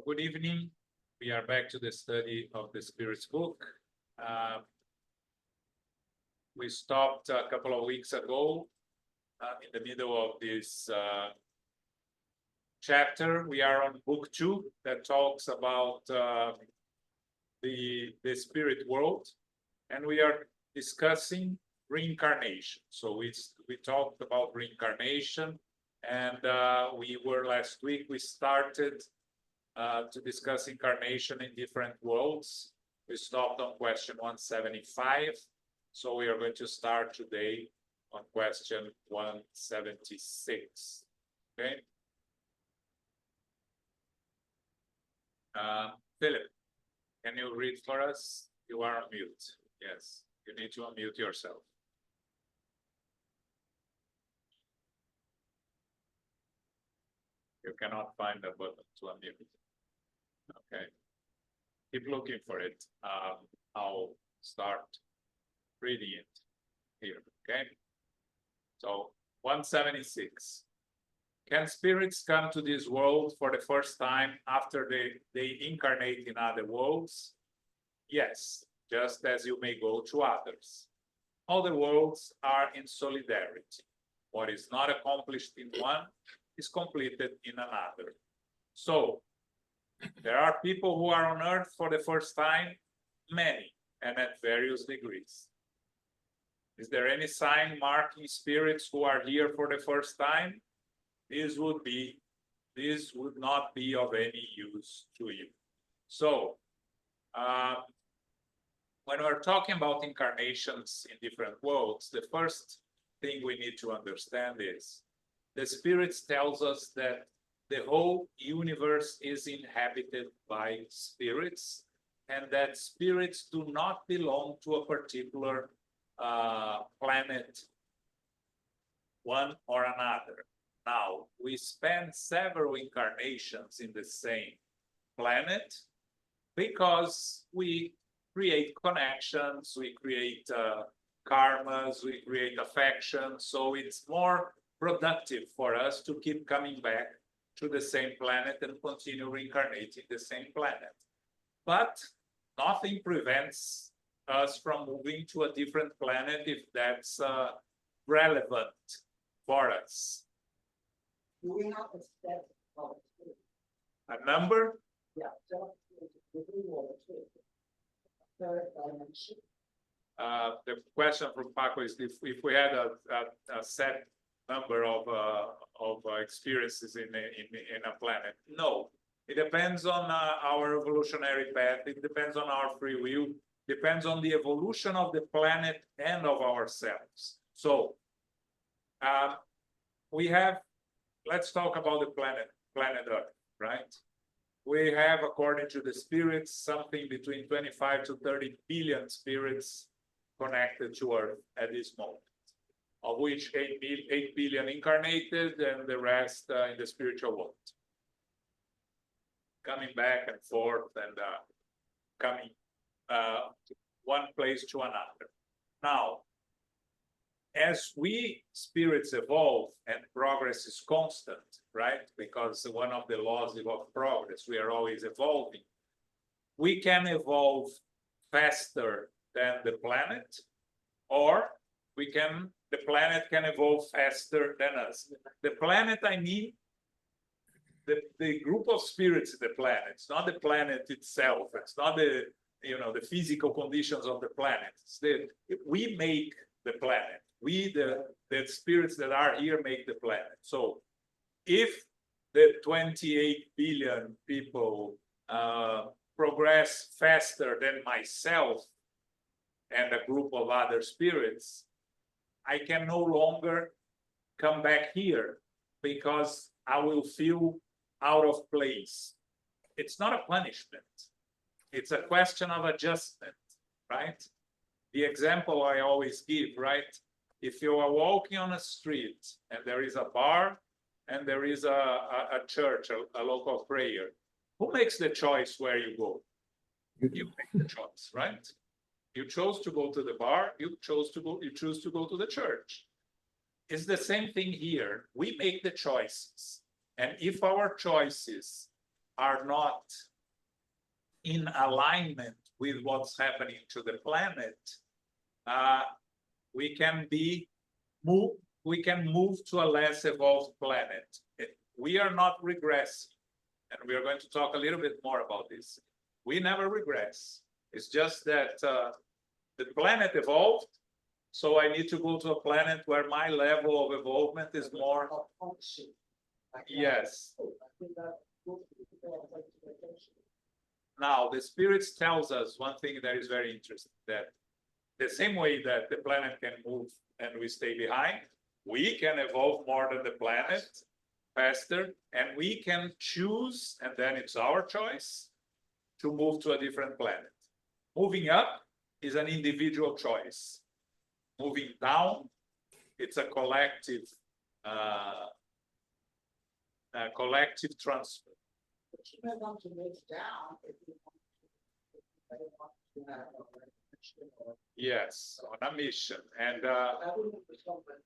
Good evening. We are back to the study of the Spirit's book. We stopped a couple of weeks ago in the middle of this chapter. We are on book 2 that talks about the spirit world, and we are discussing reincarnation. So we talked about reincarnation, and last week we started to discuss incarnation in different worlds. We stopped on question 175. So we are going to start today on question 176. Okay. Philip, can you read for us? You are on mute. Yes, you need to unmute yourself. You cannot find the button to unmute. Okay. Keep looking for it. I'll start reading it here. Okay. So 176. Can spirits come to this world for the first time after they incarnate in other worlds? Yes, just as you may go to others. All the worlds are in solidarity. What is not accomplished in one is completed in another. So there are people who are on Earth for the first time, many, and at various degrees. Is there any sign marking spirits who are here for the first time? This would not be of any use to you. So when we're talking about incarnations in different worlds, the first thing we need to understand is the spirits tells us that the whole universe is inhabited by spirits, and that spirits do not belong to a particular planet, one or another. Now, we spend several incarnations in the same planet because we create connections, we create karmas, we create affections, so it's more productive for us to keep coming back to the same planet and continue reincarnating the same planet. But nothing prevents us from moving to a different planet if that's relevant for us. Do we have a set of a number? Yeah, just third dimension. The question from Paco is if we had a set number of experiences in a planet. No, it depends on our evolutionary path. It depends on our free will. Depends on the evolution of the planet and of ourselves. So we have. Let's talk about the planet Earth, right? We have, according to the spirits, something between 25 to 30 billion spirits connected to Earth at this moment, of which 8 billion incarnated and the rest in the spiritual world. Coming back and forth and coming one place to another. Now, as we spirits evolve and progress is constant, right? Because one of the laws of progress, we are always evolving. We can evolve faster than the planet, or the planet can evolve faster than us. The planet, I mean, the group of spirits in the planet. It's not the planet itself. It's not the physical conditions of the planet. We make the planet. We, the spirits that are here, make the planet. So if the 28 billion people progress faster than myself and a group of other spirits, I can no longer come back here because I will feel out of place. It's not a punishment. It's a question of adjustment, right? The example I always give, right? If you are walking on a street and there is a bar and there is a church, a local prayer, who makes the choice where you go? You make the choice, right? You chose to go to the bar, you choose to go to the church. It's the same thing here. We make the choices. And if our choices are not in alignment with what's happening to the planet, we can move to a less evolved planet. We are not regressing, and we are going to talk a little bit more about this. We never regress. It's just that the planet evolved, so I need to go to a planet where my level of evolvement is more. Yes. Now, the spirits tells us one thing that is very interesting, that the same way that the planet can move and we stay behind, we can evolve more than the planet, faster, and we can choose, and then it's our choice, to move to a different planet. Moving up is an individual choice. Moving down, it's a collective transfer. But you may want to move down if you want to have a mission or. Yes, on a mission. And That wouldn't be something.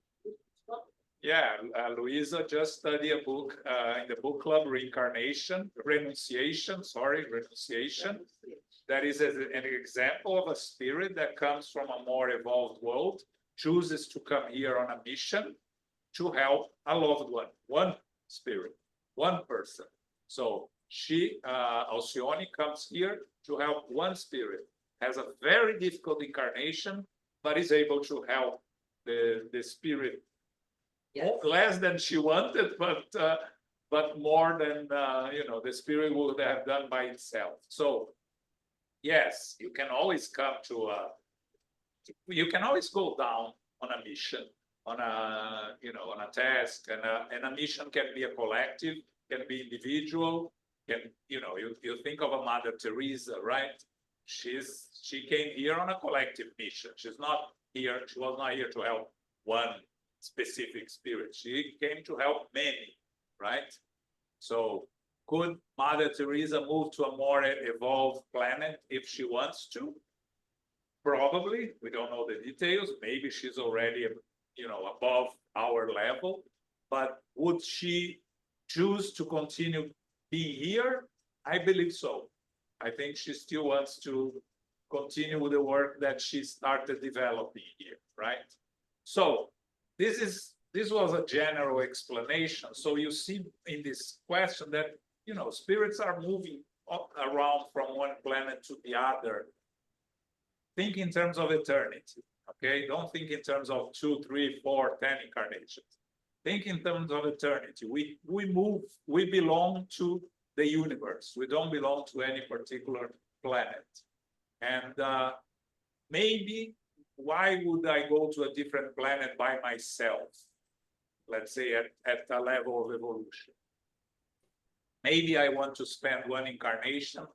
yeah, Luisa just studied a book in the book club, Renunciation. That is an example of a spirit that comes from a more evolved world, chooses to come here on a mission to help a loved one spirit, one person. So she, Alcione, comes here to help one spirit, has a very difficult incarnation, but is able to help the spirit. Yes. Less than she wanted, but more than the spirit would have done by itself. So yes, you can always come to you can always go down on a mission, on a task, and a mission can be a collective, can be individual, you think of a Mother Teresa, right? She came here on a collective mission. She was not here to help one specific spirit. She came to help many, right? So could Mother Teresa move to a more evolved planet if she wants to? Probably. We don't know the details. Maybe she's already, above our level. But would she choose to continue being here? I believe so. I think she still wants to continue with the work that she started developing here, right? So this was a general explanation. So you see in this question that, spirits are moving around from one planet to the other. Think in terms of eternity, okay? Don't think in terms of 2, 3, 4, 10 incarnations. Think in terms of eternity. We belong to the universe. We don't belong to any particular planet. And maybe, why would I go to a different planet by myself? Let's say at a level of evolution. Maybe I want to spend one incarnation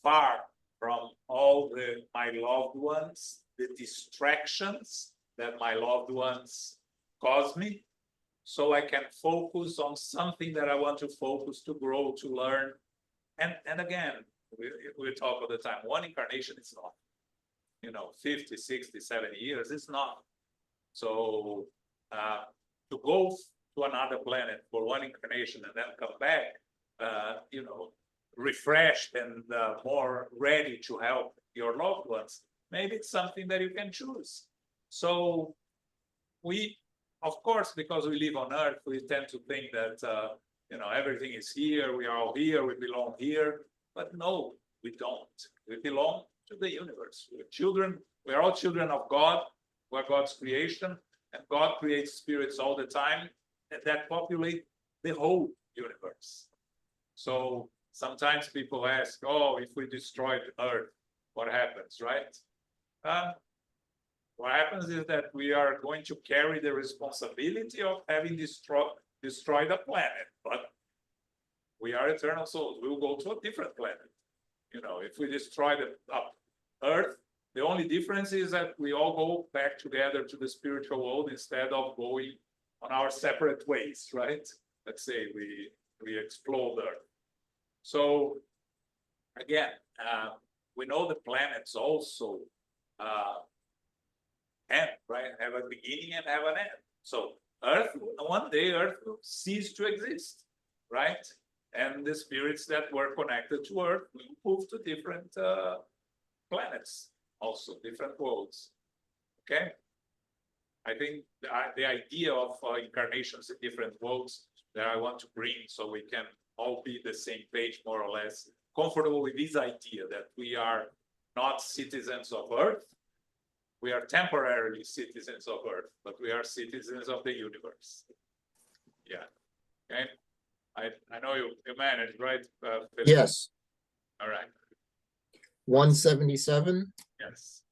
far from all my loved ones, the distractions that my loved ones cause me, so I can focus on something that I want to focus, to grow, to learn. And again, we talk all the time, one incarnation is not, 50, 60, 70 years, it's not. So to go to another planet for one incarnation and then come back, refreshed and more ready to help your loved ones, maybe it's something that you can choose. So we, of course, because we live on Earth, we tend to think that everything is here, we are all here, we belong here. But no, we don't. We belong to the universe. We're children, we're all children of God, we're God's creation, and God creates spirits all the time that populate the whole universe. So sometimes people ask, oh, if we destroyed Earth, what happens, right? What happens is that we are going to carry the responsibility of having destroyed a planet, but we are eternal souls. We will go to a different planet. If we destroy the Earth, the only difference is that we all go back together to the spiritual world instead of going on our separate ways, right? Let's say we explode Earth. So again, we know the planets also end, right? Have a beginning and have an end. So Earth, one day Earth will cease to exist, right? and the spirits that were connected to Earth will move to different planets, also different worlds. Okay, I think the idea of incarnations in different worlds that I want to bring, so we can all be the same page, more or less, comfortable with this idea that we are not citizens of Earth. We are temporarily citizens of Earth, but we are citizens of the universe. Yeah. Okay. I know you managed, right? Philip? Yes. All right. 177. Yes.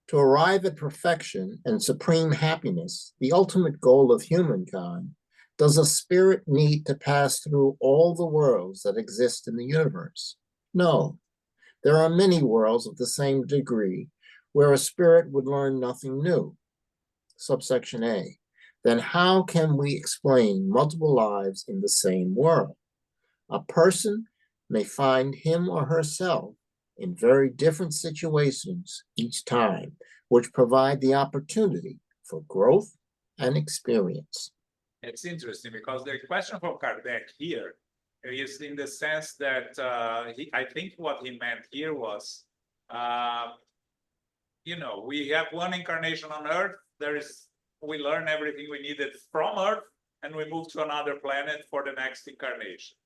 To arrive at perfection and supreme happiness, the ultimate goal of humankind, does a spirit need to pass through all the worlds that exist in the universe? No. There are many worlds of the same degree where a spirit would learn nothing new. Subsection A. Then how can we explain multiple lives in the same world? A person may find him or herself in very different situations each time, which provide the opportunity for growth and experience. It's interesting because the question from Kardec here is in the sense that I think what he meant here was, you know, we have one incarnation on Earth. We learn everything we needed from Earth, and we move to another planet for the next incarnation.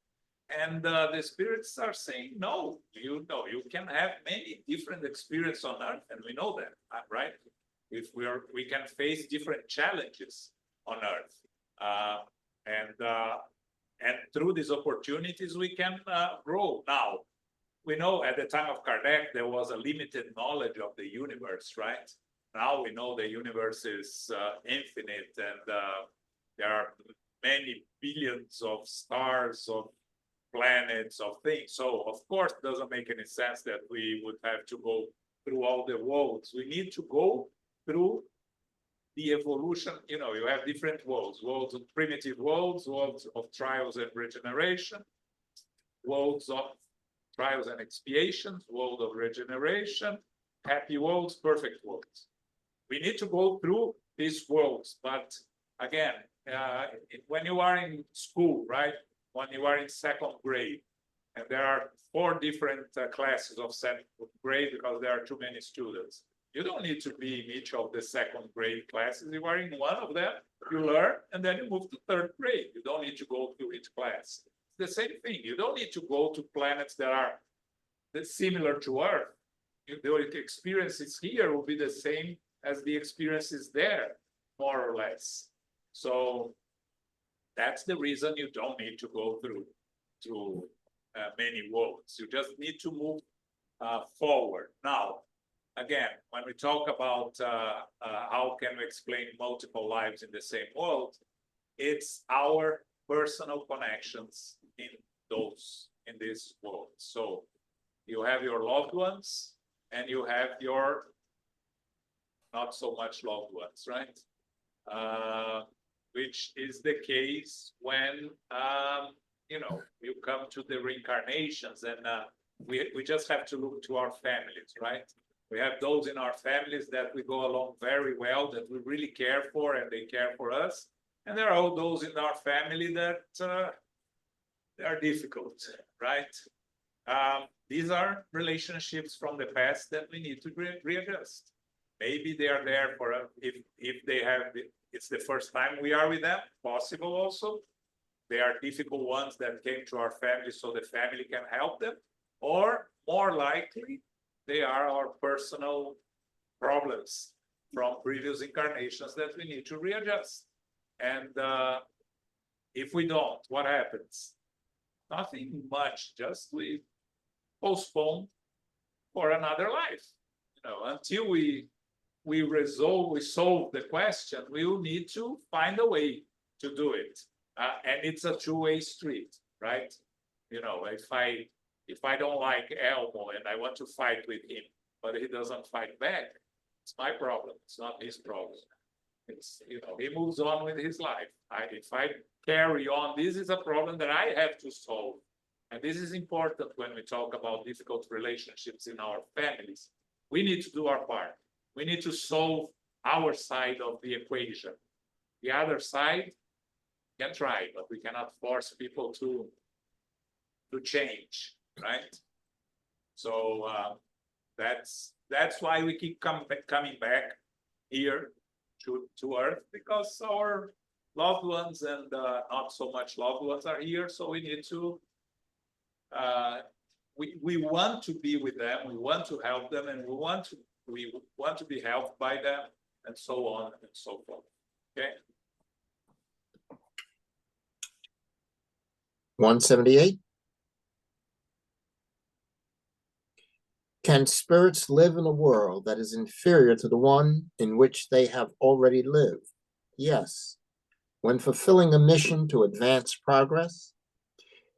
And the spirits are saying, no, you know, you can have many different experiences on Earth, and we know that, right? If we can face different challenges on Earth, and through these opportunities we can grow. Now, we know at the time of Kardec there was a limited knowledge of the universe, right? Now we know the universe is infinite, and there are many billions of stars, of planets, of things. So of course it doesn't make any sense that we would have to go through all the worlds. We need to go through the evolution. You know, you have different worlds of primitive worlds of trials and regeneration, worlds of trials and expiations, world of regeneration, happy worlds, perfect worlds. We need to go through these worlds, but again, when you are in school, right? When you are in second grade, and there are 4 different classes of second grade because there are too many students. You don't need to be in each of the second grade classes. You are in one of them, you learn, and then you move to 3rd grade. You don't need to go through each class. It's the same thing. You don't need to go to planets that are similar to Earth. The experiences here will be the same as the experiences there, more or less. So that's the reason you don't need to go through many worlds. You just need to move forward. Now, again, when we talk about how can we explain multiple lives in the same world, it's our personal connections in this world. So you have your loved ones, and you have your not so much loved ones, right? Which is the case when you know, you come to the reincarnations, and we just have to look to our families, right? We have those in our families that we go along very well, that we really care for, and they care for us. And there are all those in our family that they are difficult, right? These are relationships from the past that we need to readjust. Maybe they are there for us if they have it's the first time we are with them, possible also. They are difficult ones that came to our family, so the family can help them, or more likely, they are our personal problems from previous incarnations that we need to readjust. And if we don't, what happens? Nothing much, just we postpone for another life. You know, until we solve the question, we will need to find a way to do it. And it's a two-way street, right? You know, if I don't like Elmo and I want to fight with him, but he doesn't fight back, it's my problem. It's not his problem. It's, you know, he moves on with his life. If I carry on, this is a problem that I have to solve. And this is important when we talk about difficult relationships in our families. We need to do our part. We need to solve our side of the equation. The other side can try, but we cannot force people to to change, right? So that's why we keep coming back here to Earth, because our loved ones and not so much loved ones are here. So we need to we want to be with them, we want to help them, and we want to be helped by them, and so on and so forth. Okay. 178. Can spirits live in a world that is inferior to the one in which they have already lived? Yes, when fulfilling a mission to advance progress.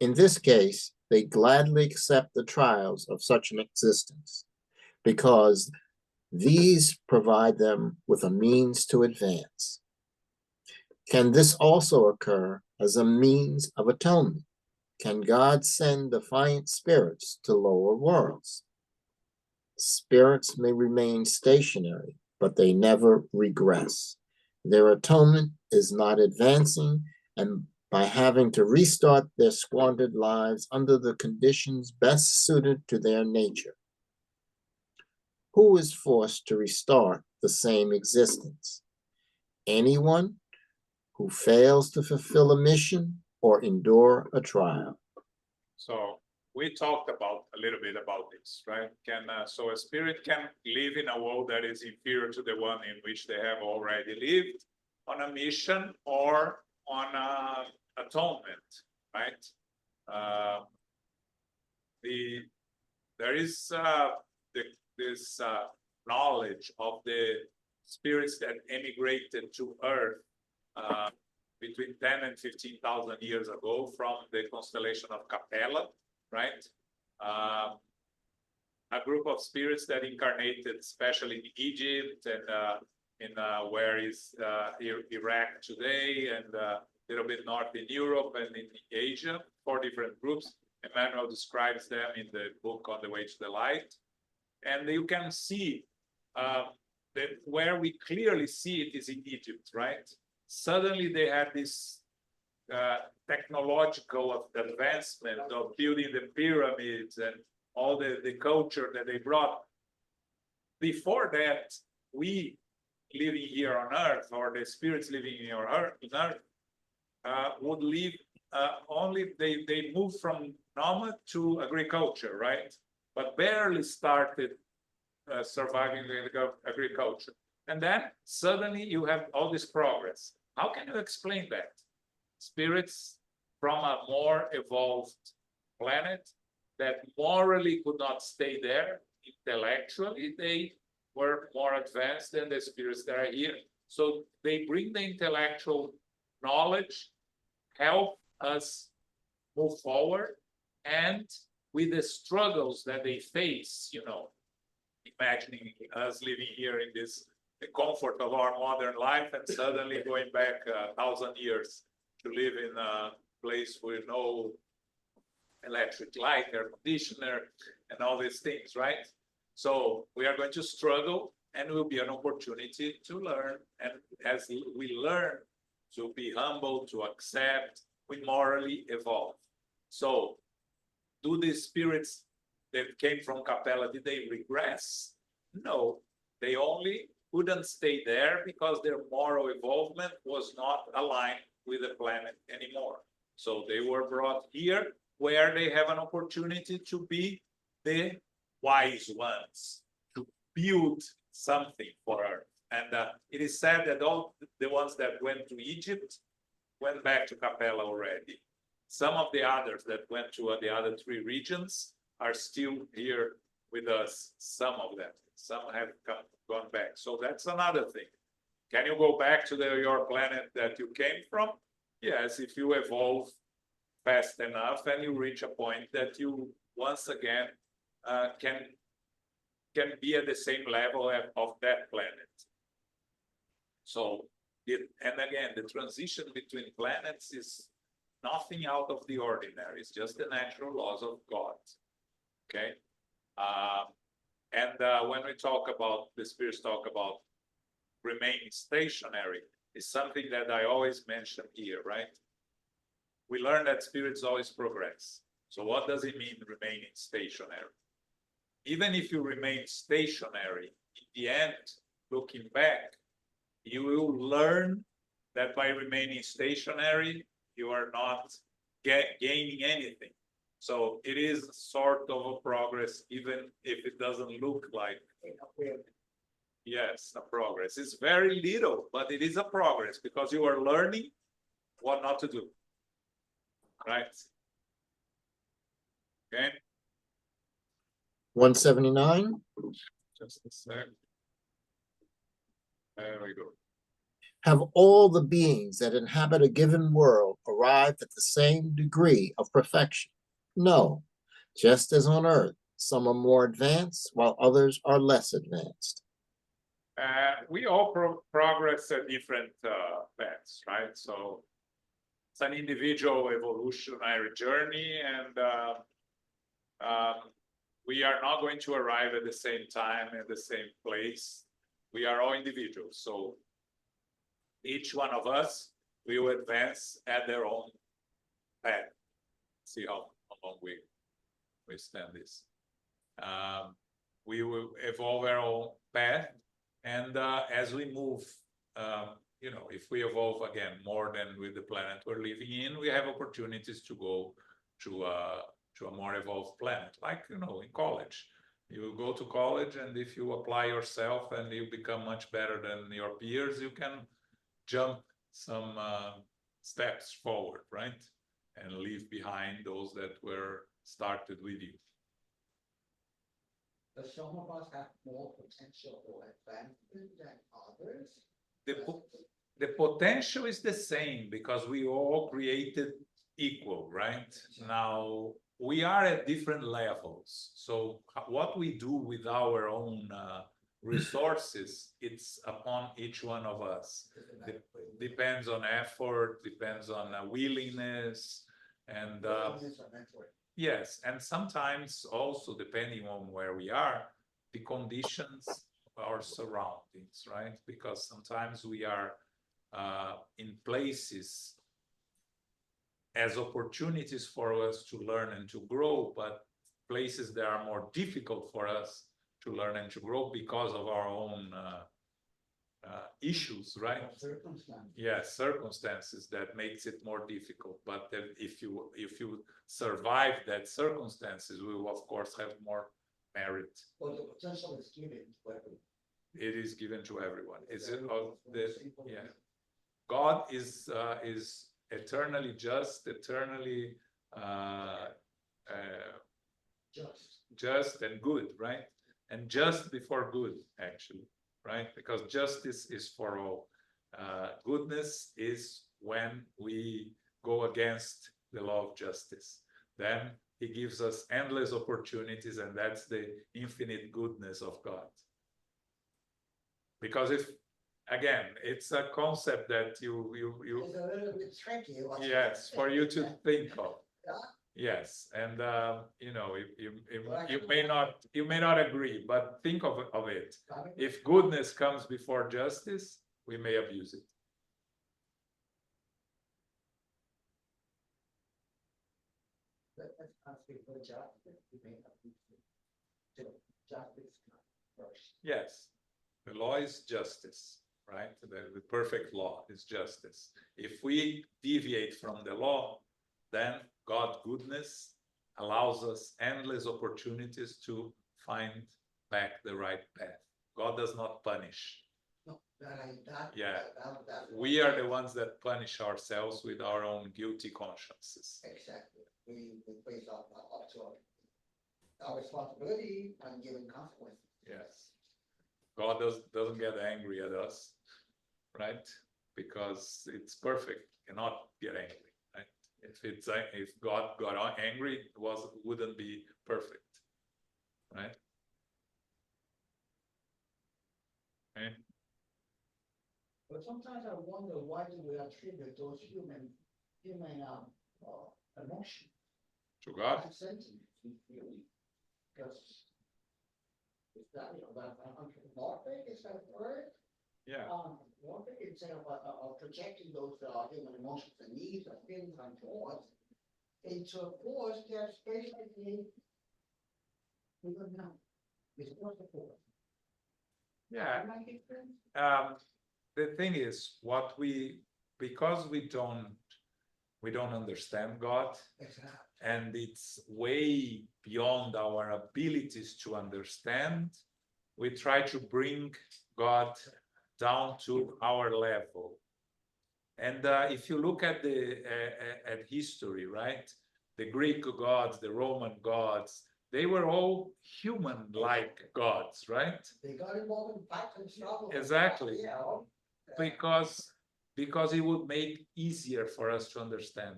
In this case, they gladly accept the trials of such an existence, because these provide them with a means to advance. Can this also occur as a means of atonement? Can God send defiant spirits to lower worlds? Spirits may remain stationary, but they never regress. Their atonement is not advancing, and by having to restart their squandered lives under the conditions best suited to their nature. Who is forced to restart the same existence? Anyone who fails to fulfill a mission or endure a trial. So we talked about a little bit about this, right? So a spirit can live in a world that is inferior to the one in which they have already lived, on a mission or on atonement, right? There is this knowledge of the spirits that emigrated to Earth between 10 and 15,000 years ago from the constellation of Capella, right? A group of spirits that incarnated, especially in Egypt and in where is Iraq today, and a little bit north in Europe and in Asia, 4 different groups. Emmanuel describes them in the book On the Way to the Light. And you can see that where we clearly see it is in Egypt, right? Suddenly they had this technological advancement of building the pyramids and all the culture that they brought. Before that, we living here on Earth, or the spirits living in Earth, would live only, they moved from nomad to agriculture, right? But barely started surviving agriculture. And then suddenly you have all this progress. How can you explain that? Spirits from a more evolved planet that morally could not stay there, intellectually they were more advanced than the spirits that are here. So they bring the intellectual knowledge, help us move forward, and with the struggles that they face, imagining us living here in the comfort of our modern life and suddenly going back 1,000 years to live in a place with no electric light, air conditioner, and all these things, right? So we are going to struggle, and it will be an opportunity to learn. And as we learn to be humble, to accept, we morally evolve. So do these spirits that came from Capella, did they regress? No, they only couldn't stay there because their moral involvement was not aligned with the planet anymore. So they were brought here where they have an opportunity to be the wise ones, to build something for Earth. And it is said that all the ones that went to Egypt went back to Capella already. Some of the others that went to the other 3 regions are still here with us, some of them. Some have gone back. So that's another thing. Can you go back to your planet that you came from? Yes, if you evolve fast enough and you reach a point that you once again can be at the same level of that planet. So, and again, the transition between planets is nothing out of the ordinary. It's just the natural laws of God. Okay. When we talk about, the spirits talk about remaining stationary, is something that I always mention here, right? We learn that spirits always progress. So what does it mean remaining stationary? Even if you remain stationary, in the end, looking back, you will learn that by remaining stationary, you are not gaining anything. So it is sort of a progress, even if it doesn't look like, yes, a progress. It's very little, but it is a progress because you are learning what not to do. Right? Okay. 179. Just a sec. There we go. Have all the beings that inhabit a given world arrived at the same degree of perfection? No. Just as on Earth, some are more advanced while others are less advanced. We all progress at different paths, right? So it's an individual evolutionary journey, and we are not going to arrive at the same time at the same place. We are all individuals, so each one of us will advance at their own path. See how long we stand this. We will evolve our own path, and as we move, you know, if we evolve again more than with the planet we're living in, we have opportunities to go to a more evolved planet, like, you know, in college. You go to college, and if you apply yourself and you become much better than your peers, you can jump some steps forward, right? And leave behind those that were started with you. Does some of us have more potential or advancement than others? The potential is the same because we all created equal, right? Now, we are at different levels. So what we do with our own resources, it's upon each one of us. Depends on effort, depends on willingness, and yes, and sometimes also depending on where we are, the conditions of our surroundings, right? Because sometimes we are in places as opportunities for us to learn and to grow, but places that are more difficult for us to learn and to grow because of our own issues, right? Circumstances. Yes, circumstances that makes it more difficult. But if you survive that circumstances, we will of course have more merit. Well, the potential is given to everyone. It is given to everyone. Is it of the yeah? God is eternally just, eternally just and good, right? And just before good, actually, right? Because justice is for all. Goodness is when we go against the law of justice. Then he gives us endless opportunities, and that's the infinite goodness of God. Because if, again, it's a concept that you It's a little bit tricky. yes, for you to think of. Yeah. Yes, and you know, you may not agree, but think of it. If goodness comes before justice, we may abuse it. Let's ask you for justice. We may have to justice first. Yes, the law is justice, right? The perfect law is justice. If we deviate from the law, then God's goodness allows us endless opportunities to find back the right path. God does not punish. No, Yeah, we are the ones that punish ourselves with our own guilty consciences. Exactly. We face up to our responsibility and given consequences. Yes. God doesn't get angry at us, right? Because it's perfect, cannot get angry, right? If God got angry, it wouldn't be perfect, right? Okay. But sometimes I wonder, why do we attribute those human emotions To God? to sentiments, really? Because is that, you know, that morphic, is that a word? Yeah. Morphic, instead of projecting those human emotions and needs and feelings and thoughts, It's a force that's basically, we don't know, it's not a force. Yeah. Am I making sense? The thing is, because we don't understand God, Exactly. and it's way beyond our abilities to understand, we try to bring God down to our level. And if you look at at history, right? The Greek gods, the Roman gods, they were all human-like gods, right? They got involved in fights and struggles. Exactly. Yeah. Because it would make easier for us to understand,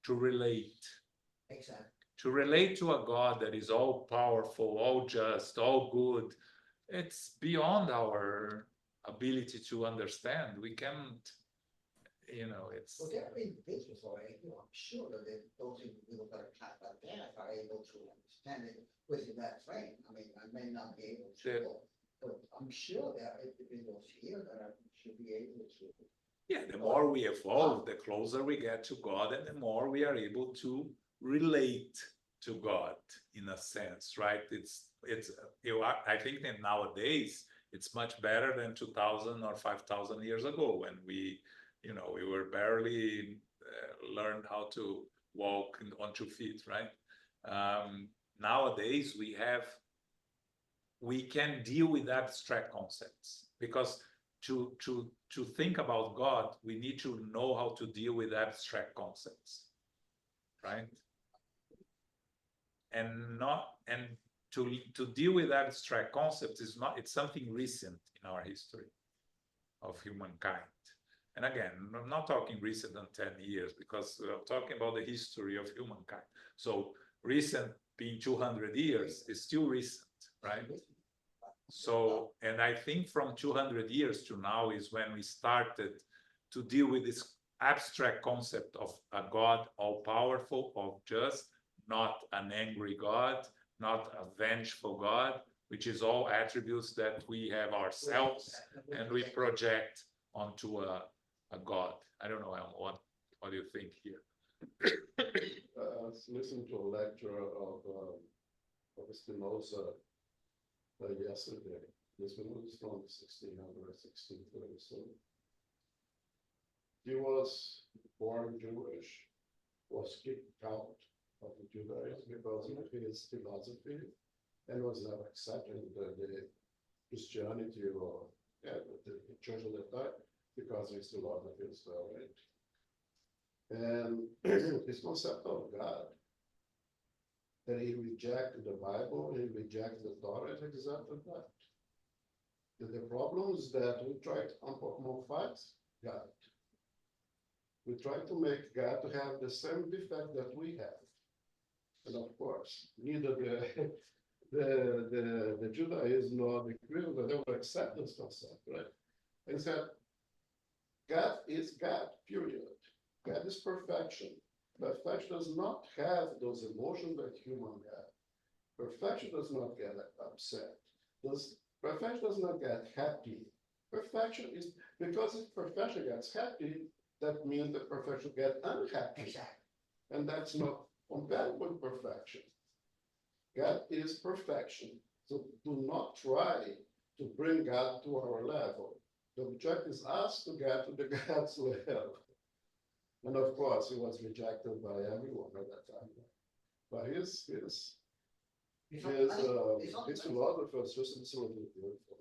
to relate. Exactly. To relate to a God that is all powerful, all just, all good, it's beyond our ability to understand. We can't, it's. Well, there are individuals, already, I'm sure that those individuals that are kind of advanced are able to understand it within that frame. I mean, I may not be able to, but I'm sure there are individuals here that should be able to. Yeah, the more we evolve, the closer we get to God, and the more we are able to relate to God in a sense, right? I think that nowadays it's much better than 2000 or 5000 years ago when we were barely learned how to walk on 2 feet, right? Nowadays we can deal with abstract concepts, because to think about God, we need to know how to deal with abstract concepts, right? And to deal with abstract concepts it's something recent in our history of humankind. And again, I'm not talking recent than 10 years, because I'm talking about the history of humankind. So recent being 200 years is still recent, right? So, and I think from 200 years to now is when we started to deal with this abstract concept of a God all-powerful, all just, not an angry God, not a vengeful God, which is all attributes that we have ourselves and we project onto a God. I don't know, what do you think here? I was listening to a lecture of Spinoza yesterday. This one was from 1600, 1630. So he was born Jewish, was kicked out of the Judaism because of his philosophy, and was never accepted the Christianity or the church of the time because his philosophy is right. And his concept of God, that he rejected the Bible, he rejected the Torah, is exactly that. The problem is that we try to anthropomorphize God. We try to make God to have the same defect that we have. And of course, neither the Judaism nor the Christians, they will accept this concept, right? And said, God is God, period. God is perfection. Perfection does not have those emotions that human have. Perfection does not get upset. Perfection does not get happy. Perfection is, because if perfection gets happy, that means that perfection gets unhappy. Exactly. And that's not compatible with perfection. God is perfection. So do not try to bring God to our level. The objective is us to get to the God's level. And of course, he was rejected by everyone at that time. But his philosophers just absolutely beautiful.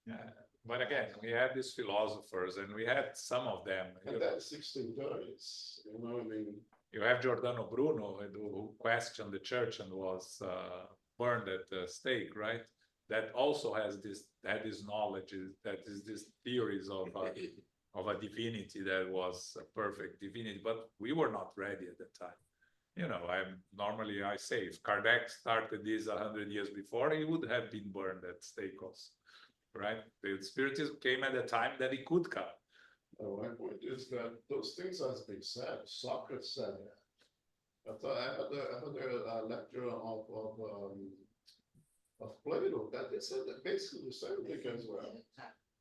Yeah. But again, we had these philosophers, and we had some of them. And that's 1630s, I mean. You have Giordano Bruno, who questioned the church and was burned at the stake, right? That also had this knowledge, that is these theories of a divinity that was a perfect divinity, but we were not ready at the time. I say, if Kardec started this 100 years before, he would have been burned at stake also, right? The Spiritism came at a time that it could come. My point is that those things has been said. Socrates said that. I had a lecture of Plato that they said that basically the same thing as well.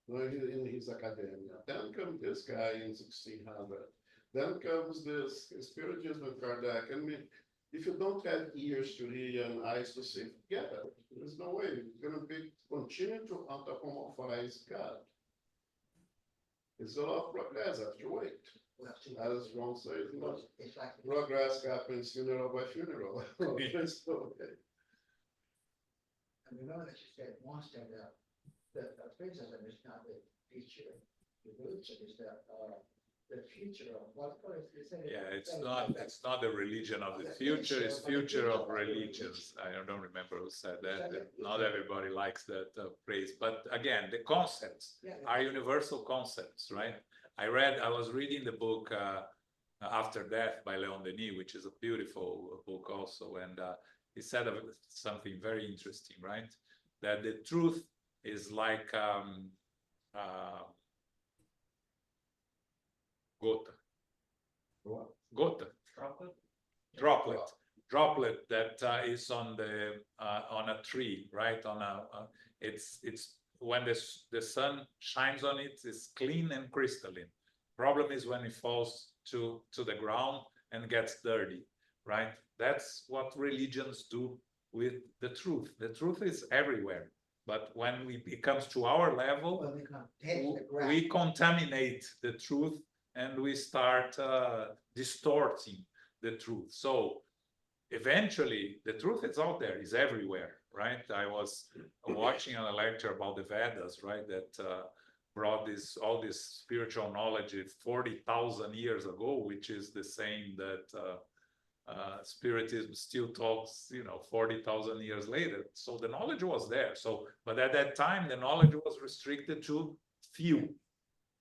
In his academia. Then comes this guy in 1600 Then comes this spiritism of Kardec. I mean, if you don't have ears to hear and eyes to see, forget it. There's no way. You're gonna be continue to anthropomorphize God. It's a lot of progress after wait. We have to. As Ron says, you know, It's like. progress happens funeral by funeral. So, And remember that you said once that the criticism is not the future. The religion is the future of what is it? Yeah, it's not the religion of the future, it's future of religions. I don't remember who said that. Not everybody likes that phrase, but again, the concepts are universal concepts, right? I was reading the book After Death by Leon Denis, which is a beautiful book also, and he said something very interesting, right? That the truth is like gota. Gota. Droplet that is on a tree, right? It's when the sun shines on it, it's clean and crystalline. Problem is when it falls to the ground and gets dirty, right? That's what religions do with the truth. The truth is everywhere, but when it comes to our level, we contaminate the truth and we start distorting the truth. So eventually the truth is out there, is everywhere, right? I was watching a lecture about the Vedas, right? That brought all this spiritual knowledge 40,000 years ago, which is the same that Spiritism still talks, 40,000 years later. So the knowledge was there. So, but at that time, the knowledge was restricted to few,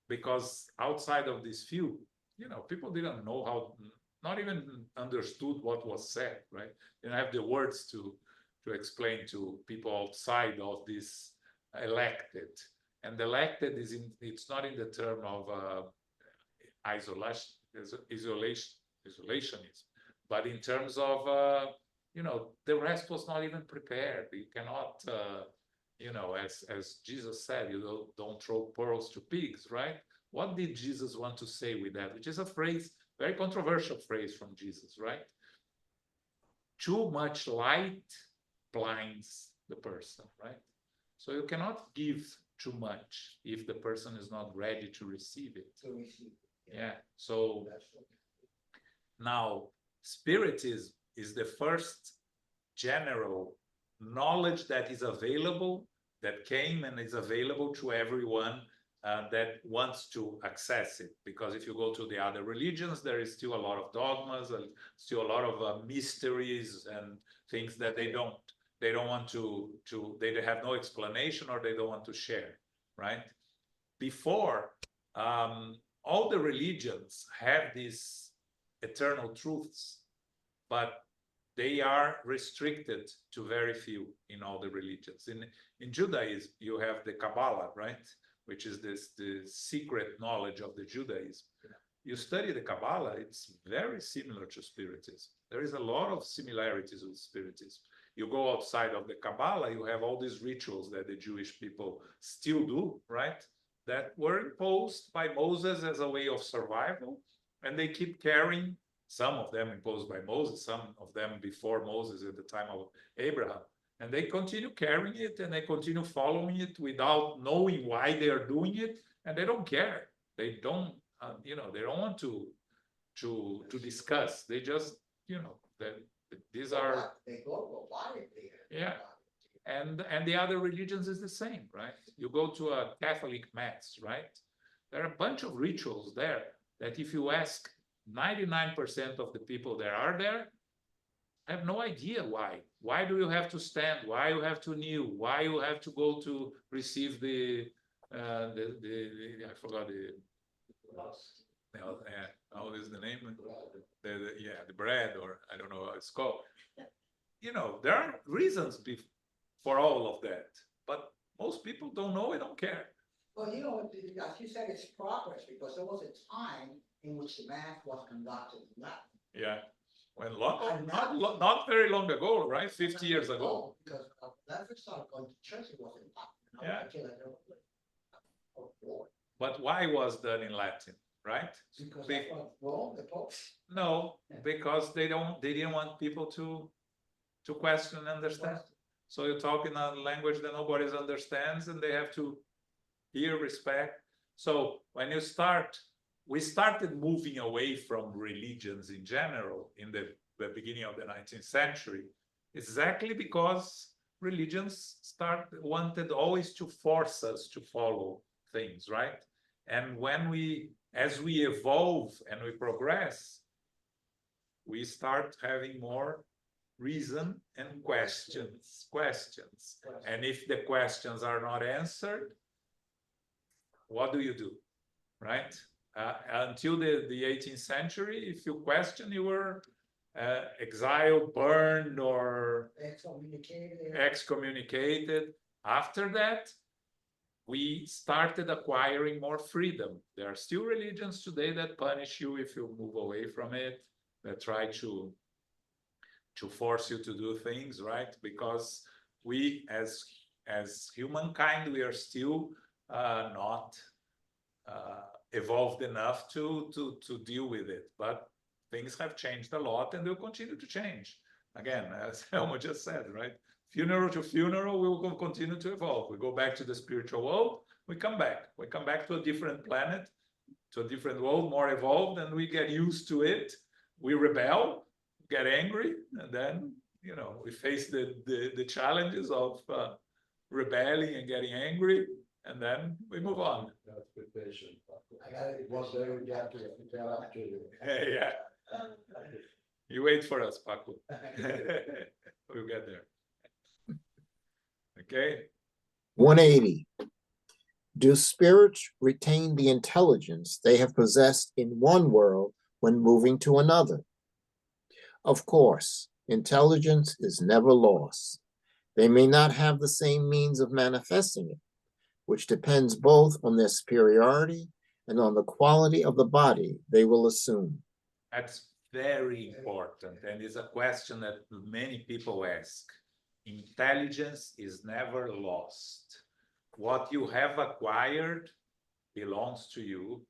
because outside of this few, people didn't know how, not even understood what was said, right? They didn't have the words to explain to people outside of this elected. And elected it's not in the term of isolationism, but in terms of, the rest was not even prepared. You cannot, as Jesus said, you don't throw pearls to pigs, right? What did Jesus want to say with that? Which is a phrase, very controversial phrase from Jesus, right? Too much light blinds the person, right? So you cannot give too much if the person is not ready to receive it. Yeah. So now, Spiritism is the first general knowledge that is available, that came and is available to everyone that wants to access it. Because if you go to the other religions, there is still a lot of dogmas and still a lot of mysteries and things that they don't want they have no explanation, or they don't want to share, right? Before, all the religions have these eternal truths, but they are restricted to very few in all the religions. In Judaism, you have the Kabbalah, right? Which is the secret knowledge of the Judaism. You study the Kabbalah, it's very similar to Spiritism. There is a lot of similarities with Spiritism. You go outside of the Kabbalah, you have all these rituals that the Jewish people still do, right? That were imposed by Moses as a way of survival, and they keep carrying, some of them imposed by Moses, some of them before Moses at the time of Abraham. And they continue carrying it, and they continue following it without knowing why they are doing it, and they don't care. They don't, they don't want to discuss. They just, these are. They go robotically. Yeah. And the other religions is the same, right? You go to a Catholic mass, right? There are a bunch of rituals there that if you ask 99% of the people that are there, I have no idea why. Why do you have to stand? Why you have to kneel? Why you have to go to receive I forgot how is the name? The bread, or I don't know how it's called. There are reasons for all of that, but most people don't know and don't care. Well, as you said, it's progress, because there was a time in which the math was conducted in Latin. Yeah. When not very long ago, right? 50 years ago. Because when I first started going to church, it was in Latin. Yeah. But why was done in Latin, right? Because Be- that's what Rome, the popes. No, because they didn't want people to question and understand. So you talk in a language that nobody understands, and they have to hear, respect. So when you start, we started moving away from religions in general in the beginning of the 19th century, exactly because religions wanted always to force us to follow things, right? And as we evolve and we progress, we start having more reason and questions. And if the questions are not answered, what do you do, right? Until the 18th century, if you question, you were exiled, burned, or excommunicated. After that, we started acquiring more freedom. There are still religions today that punish you if you move away from it, that try to force you to do things, right? Because we, as humankind, we are still not evolved enough to deal with it. But things have changed a lot, and they'll continue to change. Again, as Helmut just said, right? Funeral to funeral, we will continue to evolve. We go back to the spiritual world, we come back. We come back to a different planet, to a different world, more evolved, and we get used to it. We rebel, get angry, and then, you know, we face the challenges of rebelling and getting angry, and then we move on. That's be patient. I got it. One day we get up to you. Yeah. You wait for us, Paco. We'll get there. Okay. 180. Do spirits retain the intelligence they have possessed in one world when moving to another? Of course, intelligence is never lost. They may not have the same means of manifesting it, which depends both on their superiority and on the quality of the body they will assume. That's very important, and it's a question that many people ask. Intelligence is never lost. What you have acquired belongs to you,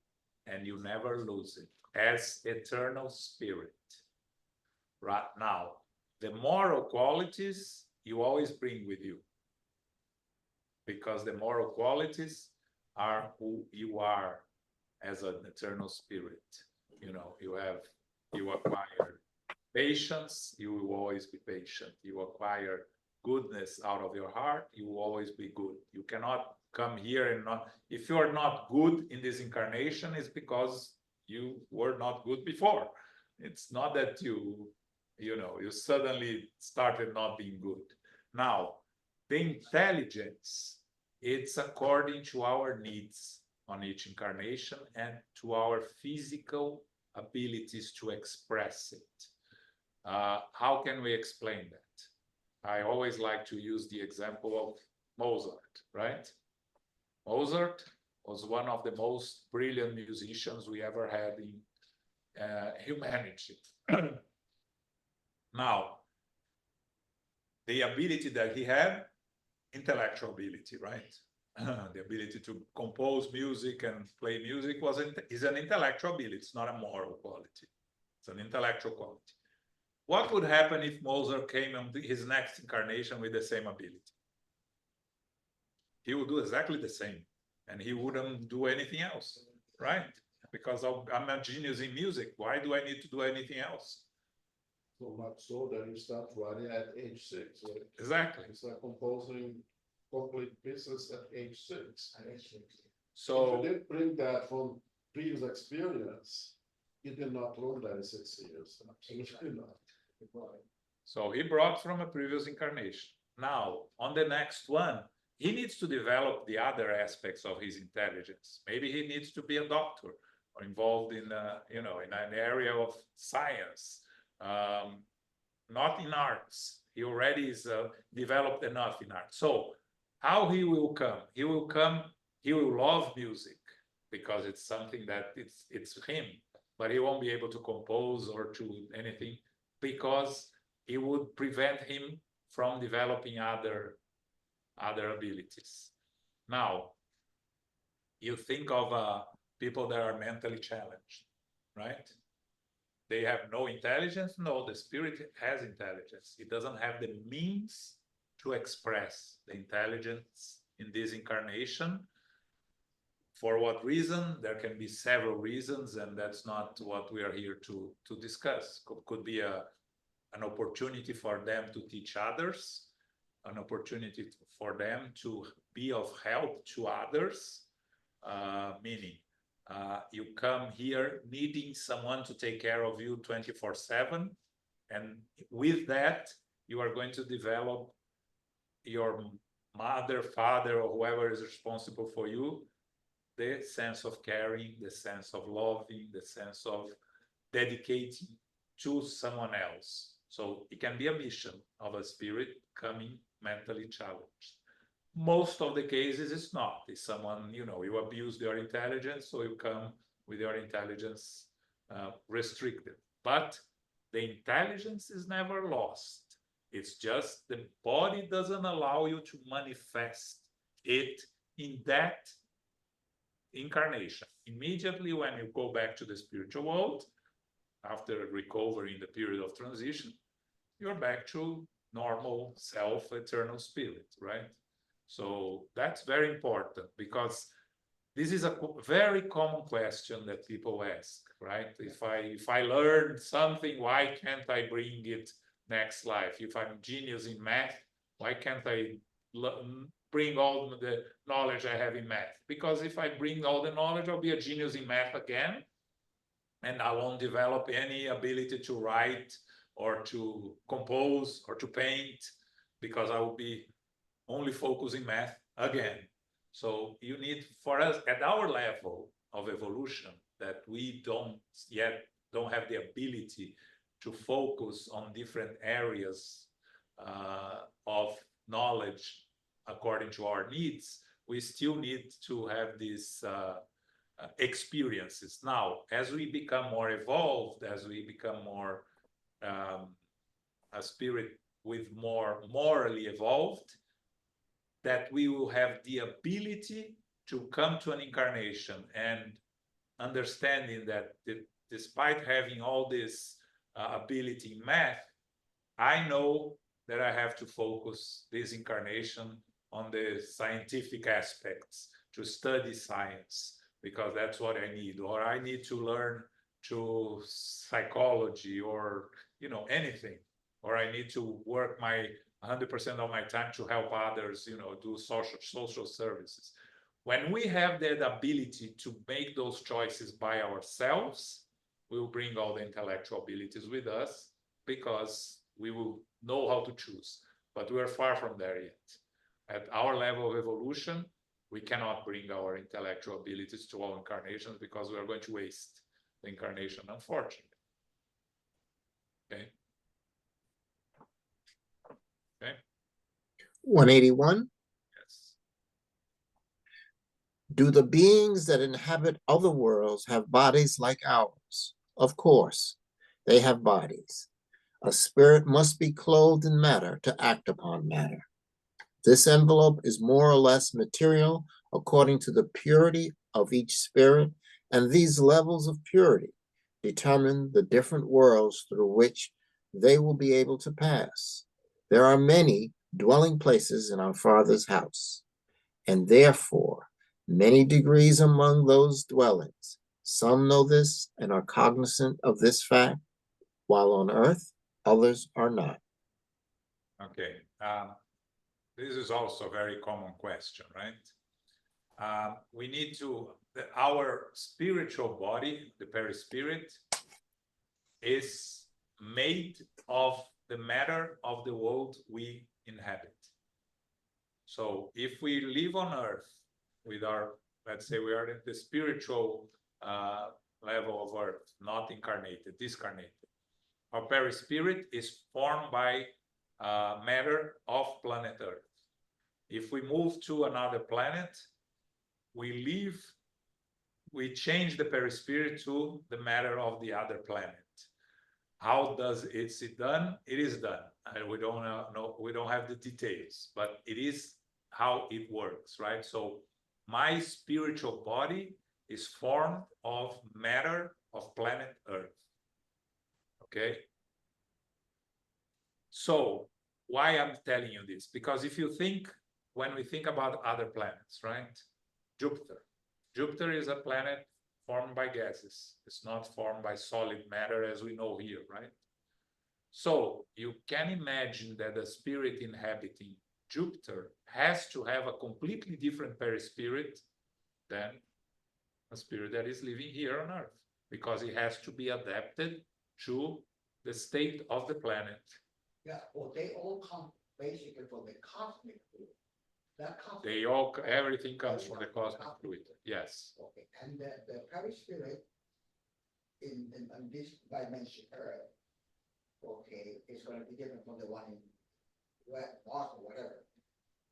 and you never lose it as eternal spirit. Right now, the moral qualities you always bring with you, because the moral qualities are who you are as an eternal spirit. You know, you acquire patience, you will always be patient. You acquire goodness out of your heart, you will always be good. You cannot come here and not, if you are not good in this incarnation, it's because you were not good before. It's not that you suddenly started not being good. Now, the intelligence, it's according to our needs on each incarnation and to our physical abilities to express it. How can we explain that? I always like to use the example of Mozart, right? Mozart was one of the most brilliant musicians we ever had in humanity. Now, the ability that he had, intellectual ability, right? The ability to compose music and play music is an intellectual ability. It's not a moral quality. It's an intellectual quality. What would happen if Mozart came on his next incarnation with the same ability? He would do exactly the same, and he wouldn't do anything else, right? Because I'm a genius in music. Why do I need to do anything else? So much so that you start writing at age 6. Right? Exactly. It's like composing complete pieces at age 6. So if you did bring that from previous experience, you did not learn that in 6 years. Absolutely not. So he brought from a previous incarnation. Now, on the next one, he needs to develop the other aspects of his intelligence. Maybe he needs to be a doctor or involved in, in an area of science, not in arts. He already is developed enough in art. So how he will come? He will love music because it's something that it's him, but he won't be able to compose or to anything because it would prevent him from developing other abilities. Now, you think of people that are mentally challenged, right? They have no intelligence. No, the spirit has intelligence. It doesn't have the means to express the intelligence in this incarnation. For what reason? There can be several reasons, and that's not what we are here to discuss. Could be an opportunity for them to teach others, an opportunity for them to be of help to others, meaning you come here needing someone to take care of you 24/7, and with that, you are going to develop your mother, father, or whoever is responsible for you, the sense of caring, the sense of loving, the sense of dedicating to someone else. So it can be a mission of a spirit coming mentally challenged. Most of the cases it's not. It's someone, you abuse your intelligence, so you come with your intelligence restricted. But the intelligence is never lost. It's just the body doesn't allow you to manifest it in that incarnation. Immediately when you go back to the spiritual world, after recovering the period of transition, you're back to normal self, eternal spirit, right? So that's very important, because this is a very common question that people ask, right? If I learned something, why can't I bring it next life? If I'm genius in math, why can't I bring all the knowledge I have in math? Because if I bring all the knowledge, I'll be a genius in math again, and I won't develop any ability to write or to compose or to paint, because I will be only focusing math again. So you need, for us at our level of evolution, that we don't have the ability to focus on different areas of knowledge according to our needs, we still need to have these experiences. Now, as we become more evolved, as we become more a spirit with more morally evolved, that we will have the ability to come to an incarnation and understanding that despite having all this ability in math, I know that I have to focus this incarnation on the scientific aspects, to study science, because that's what I need, or I need to learn to psychology, or anything, or I need to work my 100% of my time to help others, do social services. When we have that ability to make those choices by ourselves, we will bring all the intellectual abilities with us, because we will know how to choose. But we are far from there yet. At our level of evolution, we cannot bring our intellectual abilities to all incarnations, because we are going to waste the incarnation, unfortunately. Okay. Okay. 181. Yes. Do the beings that inhabit other worlds have bodies like ours? Of course, they have bodies. A spirit must be clothed in matter to act upon matter. This envelope is more or less material according to the purity of each spirit, and these levels of purity determine the different worlds through which they will be able to pass. There are many dwelling places in our Father's house, and therefore many degrees among those dwellings. Some know this and are cognizant of this fact, while on earth others are not. Okay. This is also a very common question, right? We need to, our spiritual body, the perispirit, is made of the matter of the world we inhabit. So if we live on earth with our, let's say we are in the spiritual level of earth, not incarnated, discarnated, our perispirit is formed by matter of planet Earth. If we move to another planet, we change the perispirit to the matter of the other planet. How does it done? It is done. We don't know, we don't have the details, but it is how it works, right? So my spiritual body is formed of matter of planet Earth. Okay? So, why I'm telling you this? Because if you think, when we think about other planets, right? Jupiter. Jupiter is a planet formed by gases. It's not formed by solid matter as we know here, right? So you can imagine that a spirit inhabiting Jupiter has to have a completely different perispirit than a spirit that is living here on Earth, because it has to be adapted to the state of the planet. Yeah, well, they all come basically from the cosmic fluid. That cosmic. They all, everything comes from the cosmic fluid. Yes. Okay, and the perispirit in this dimension Earth, okay, is gonna be different from the one in Mars or whatever.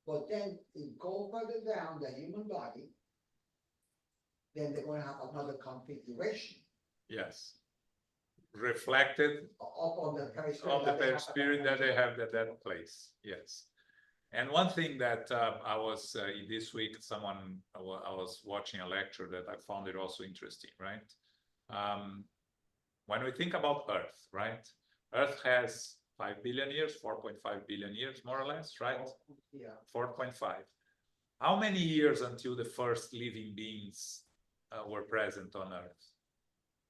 But then it go further down the human body, then they're gonna have another configuration Yes. Reflected up on the perispirit. of the that they have at perispirit that they dimension. have at that place. Yes. And one thing that I was this week, I was watching a lecture that I found it also interesting, right? When we think about Earth, right? Earth has 5 billion years, 4.5 billion years, more or less, right? Yeah, 4.5. How many years until the first living beings were present on Earth?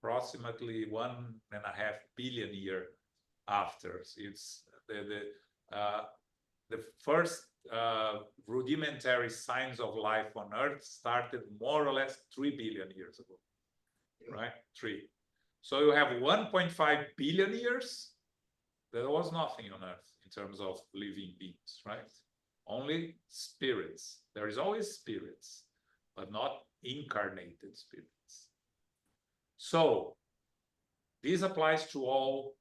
Approximately 1.5 billion years after. It's the first rudimentary signs of life on Earth started more or less 3 billion years ago, right? 3. So you have 1.5 billion years. There was nothing on Earth in terms of living beings, right? Only spirits. There is always spirits, but not incarnated spirits. So this applies to all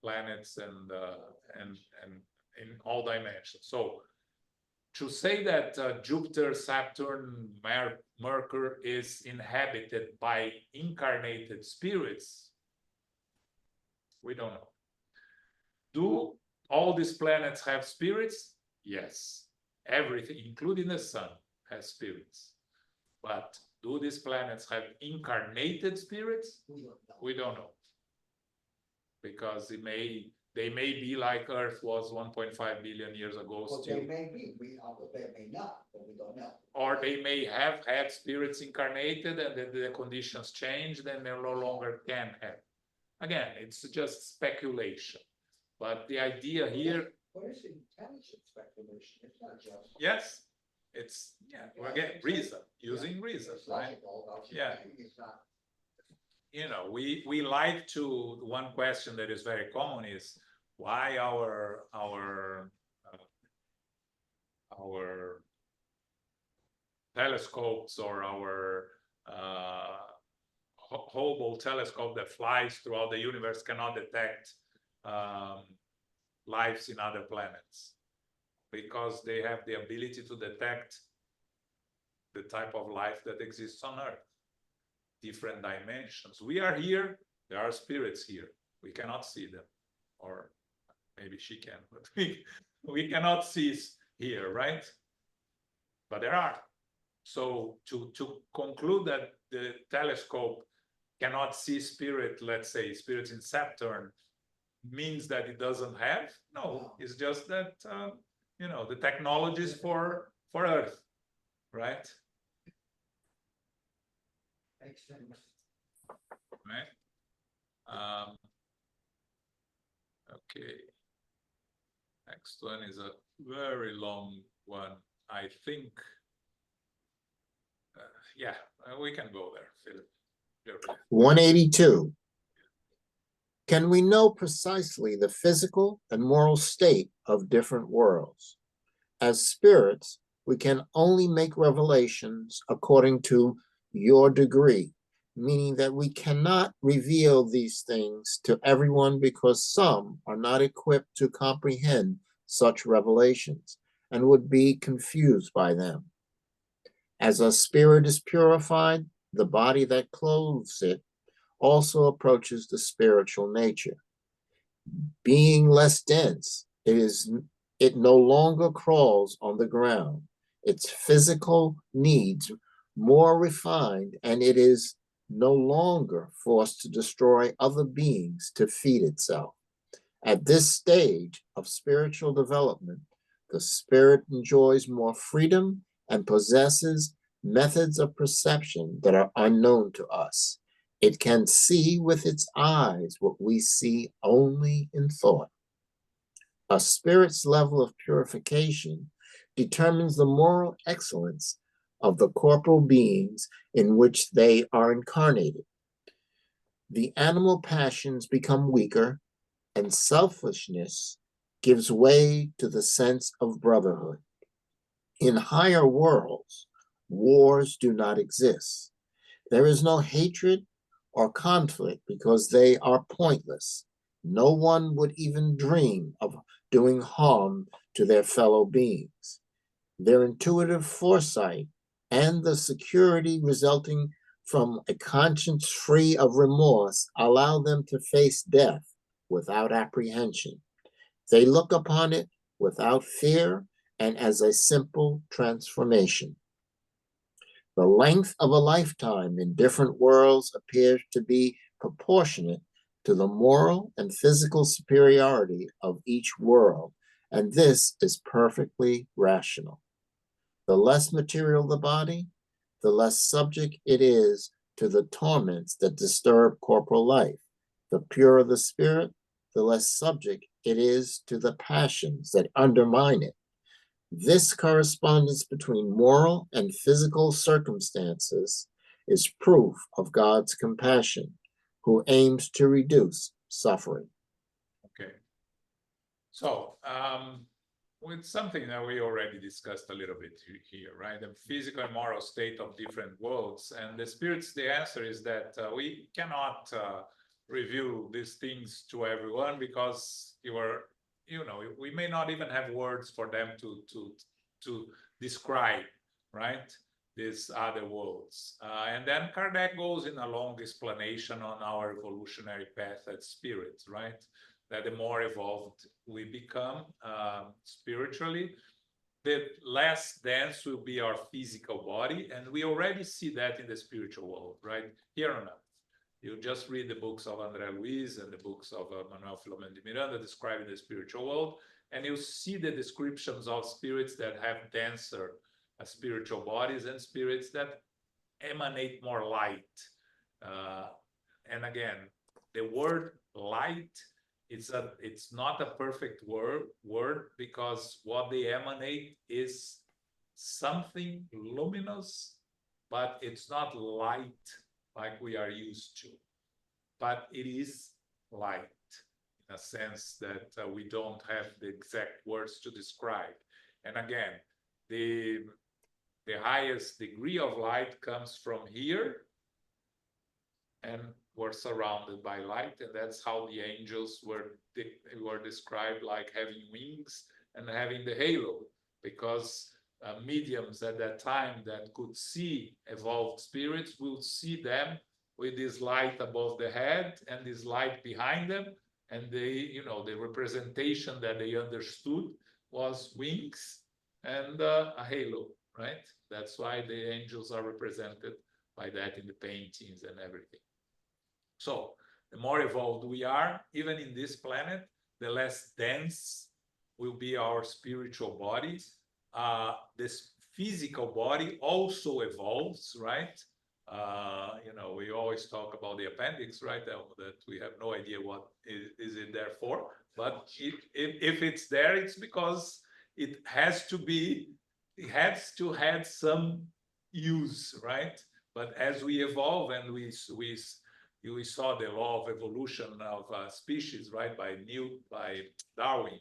planets and in all dimensions. So to say that Jupiter, Saturn, Mercury is inhabited by incarnated spirits, we don't know. Do all these planets have spirits? Yes. Everything, including the sun, has spirits. But do these planets have incarnated spirits? We don't know. Because they may be like Earth was 1.5 billion years ago well, still. they may be, they may not, but we don't know. Or they may have had spirits incarnated and then the conditions changed and they no longer can have. Again, it's just speculation. But the idea here. What is intelligent speculation? It's not just. Yes, it's, again, reason, using reason, It's right? logical, but Yeah. it's not. You know, we like to, one question that is very common is why our telescopes or our Hubble telescope that flies throughout the universe cannot detect lives in other planets, because they have the ability to detect the type of life that exists on Earth, different dimensions. We are here, there are spirits here, we cannot see them, or maybe she can, but we cannot see here, right? But there are. So to conclude that the telescope cannot see spirit, let's say spirits in Saturn, means that it doesn't have? No, it's just that you know, the technologies for Earth, right? Right. Okay. Next one is a very long one. I think. Yeah, we can go there, Philip. 182. Can we know precisely the physical and moral state of different worlds? As spirits, we can only make revelations according to your degree, meaning that we cannot reveal these things to everyone because some are not equipped to comprehend such revelations and would be confused by them. As a spirit is purified, the body that clothes it also approaches the spiritual nature. Being less dense, it no longer crawls on the ground. Its physical needs more refined, and it is no longer forced to destroy other beings to feed itself. At this stage of spiritual development, the spirit enjoys more freedom and possesses methods of perception that are unknown to us. It can see with its eyes what we see only in thought. A spirit's level of purification determines the moral excellence of the corporal beings in which they are incarnated. The animal passions become weaker, and selfishness gives way to the sense of brotherhood. In higher worlds, wars do not exist. There is no hatred or conflict because they are pointless. No one would even dream of doing harm to their fellow beings. Their intuitive foresight and the security resulting from a conscience free of remorse allow them to face death without apprehension. They look upon it without fear and as a simple transformation. The length of a lifetime in different worlds appears to be proportionate to the moral and physical superiority of each world, and this is perfectly rational. The less material the body, the less subject it is to the torments that disturb corporal life. The purer the spirit, the less subject it is to the passions that undermine it. This correspondence between moral and physical circumstances is proof of God's compassion, who aims to reduce suffering. Okay. So, with something that we already discussed a little bit here, right? The physical and moral state of different worlds. And the spirits, the answer is that we cannot review these things to everyone because we may not even have words for them to describe, right? These other worlds. And then Kardec goes in a long explanation on our evolutionary path as spirits, right? That the more evolved we become spiritually, the less dense will be our physical body. And we already see that in the spiritual world, right? Here on earth. You just read the books of André Luiz and the books of Manuel Filomeno de Miranda describing the spiritual world, and you see the descriptions of spirits that have denser spiritual bodies and spirits that emanate more light. And again, the word light, it's not a perfect word because what they emanate is something luminous, but it's not light like we are used to. But it is light in a sense that we don't have the exact words to describe. And again, the highest degree of light comes from here, and we're surrounded by light, and that's how the angels were described, like having wings and having the halo, because mediums at that time that could see evolved spirits will see them with this light above the head and this light behind them, and they, the representation that they understood was wings and a halo, right? That's why the angels are represented by that in the paintings and everything. So the more evolved we are, even in this planet, the less dense will be our spiritual bodies. This physical body also evolves, right? We always talk about the appendix, right? That we have no idea what is it there for. But if it's there, it's because it has to have some use, right? But as we evolve and we saw the law of evolution of species, right, by Darwin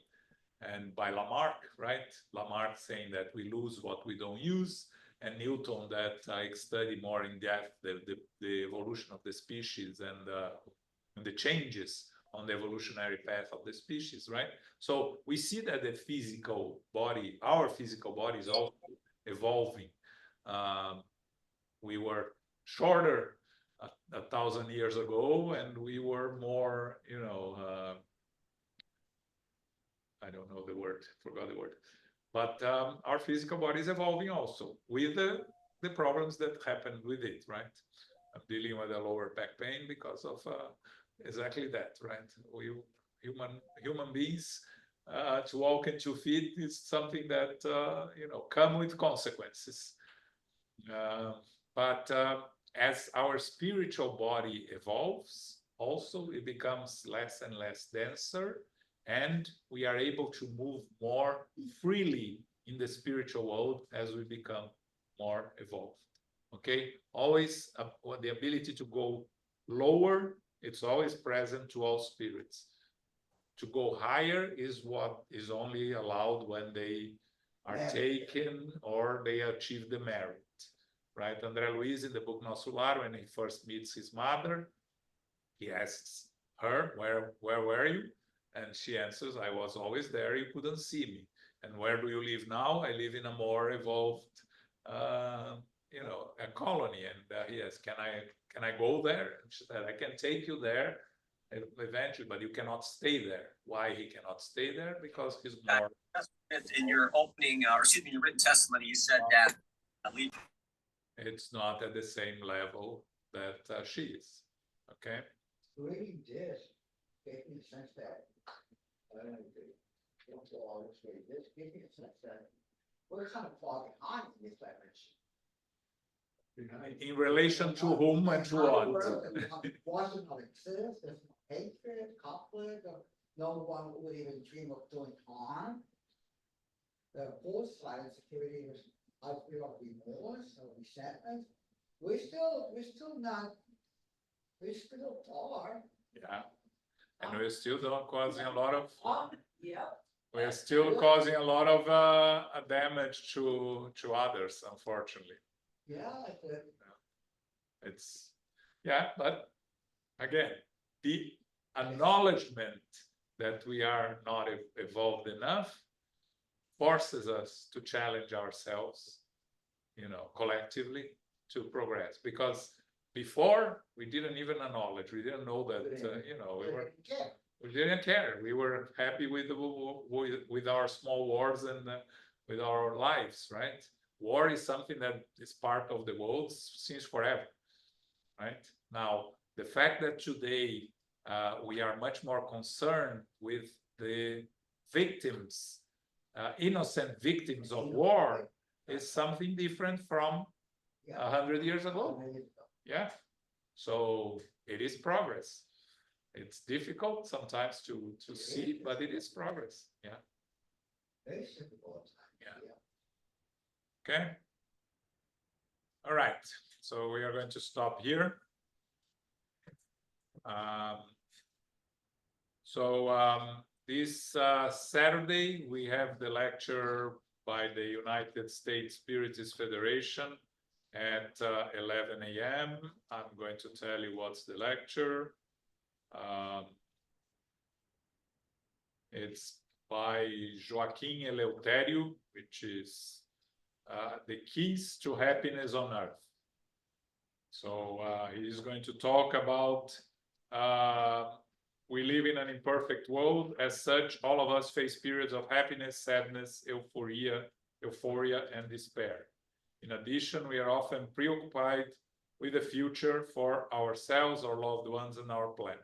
and by Lamarck, right? Lamarck saying that we lose what we don't use, and Newton that I study more in depth the evolution of the species and the changes on the evolutionary path of the species, right? So we see that the physical body, our physical body, is also evolving. We were shorter 1,000 years ago, and we were more, I don't know the word, forgot the word. But our physical body is evolving also with the the problems that happen with it, right? I'm dealing with a lower back pain because of exactly that, right? We human beings to walk in 2 feet is something that come with consequences. But as our spiritual body evolves, also it becomes less and less denser, and we are able to move more freely in the spiritual world as we become more evolved. Okay, always the ability to go lower, it's always present to all spirits. To go higher is what is only allowed when they are taken or they achieve the merit, right? André Luiz in the book Nosso Lar, when he first meets his mother, he asks her, where were you? And she answers, I was always there, you couldn't see me. And where do you live now? I live in a more evolved a colony. And he asked, can I go there? And she said, I can take you there eventually, but you cannot stay there. Why he cannot stay there? Because he's more. In your opening, or excuse me, your written testimony, you said that it's not at the same level that she is. Okay. Reading this gave me a sense that, I don't know, don't go all this way, this gave me a sense that we're kind of far behind in this dimension. In relation to whom and to what? Washington exists, there's no hatred, conflict, or no one would even dream of doing harm. The foresight and security was, I feel, of remorse or resentment. We're still far. Yeah, and we're still causing a lot of. Yeah. We're still causing a lot of damage to others, unfortunately. Yeah, It's but again, the acknowledgement that we are not evolved enough forces us to challenge ourselves, collectively to progress. Because before we didn't even acknowledge, we didn't know that, we didn't care. We were happy with our small wars and with our lives, right? War is something that is part of the world since forever, right? Now, the fact that today we are much more concerned with the victims, innocent victims of war, is something different from 100 years ago. Yeah, so it is progress. It's difficult sometimes to see, but it is progress. Yeah. Very difficult. Okay. All right. So we are going to stop here. This Saturday we have the lecture by the United States Spiritist Federation at 11 a.m. I'm going to tell you what's the lecture. It's by Joaquim Eleutério, which is the keys to happiness on earth. So he's going to talk about we live in an imperfect world. As such, all of us face periods of happiness, sadness, euphoria, and despair. In addition, we are often preoccupied with the future for ourselves, our loved ones, and our planet.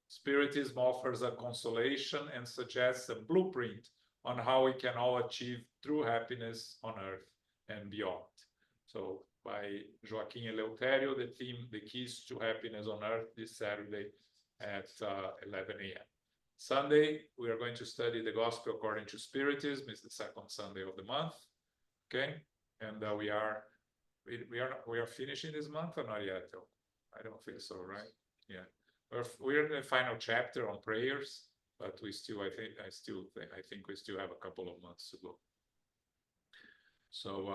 Spiritism offers a consolation and suggests a blueprint on how we can all achieve true happiness on earth and beyond. So by Joaquim Eleutério, the theme, The Keys to Happiness on Earth, this Saturday at 11 a.m. Sunday, we are going to study the Gospel according to Spiritism. It's the second Sunday of the month. Okay, and we are finishing this month or not yet? I don't think so, right? Yeah, we're in the final chapter on prayers, but we still, I think we still have a couple of months to go. So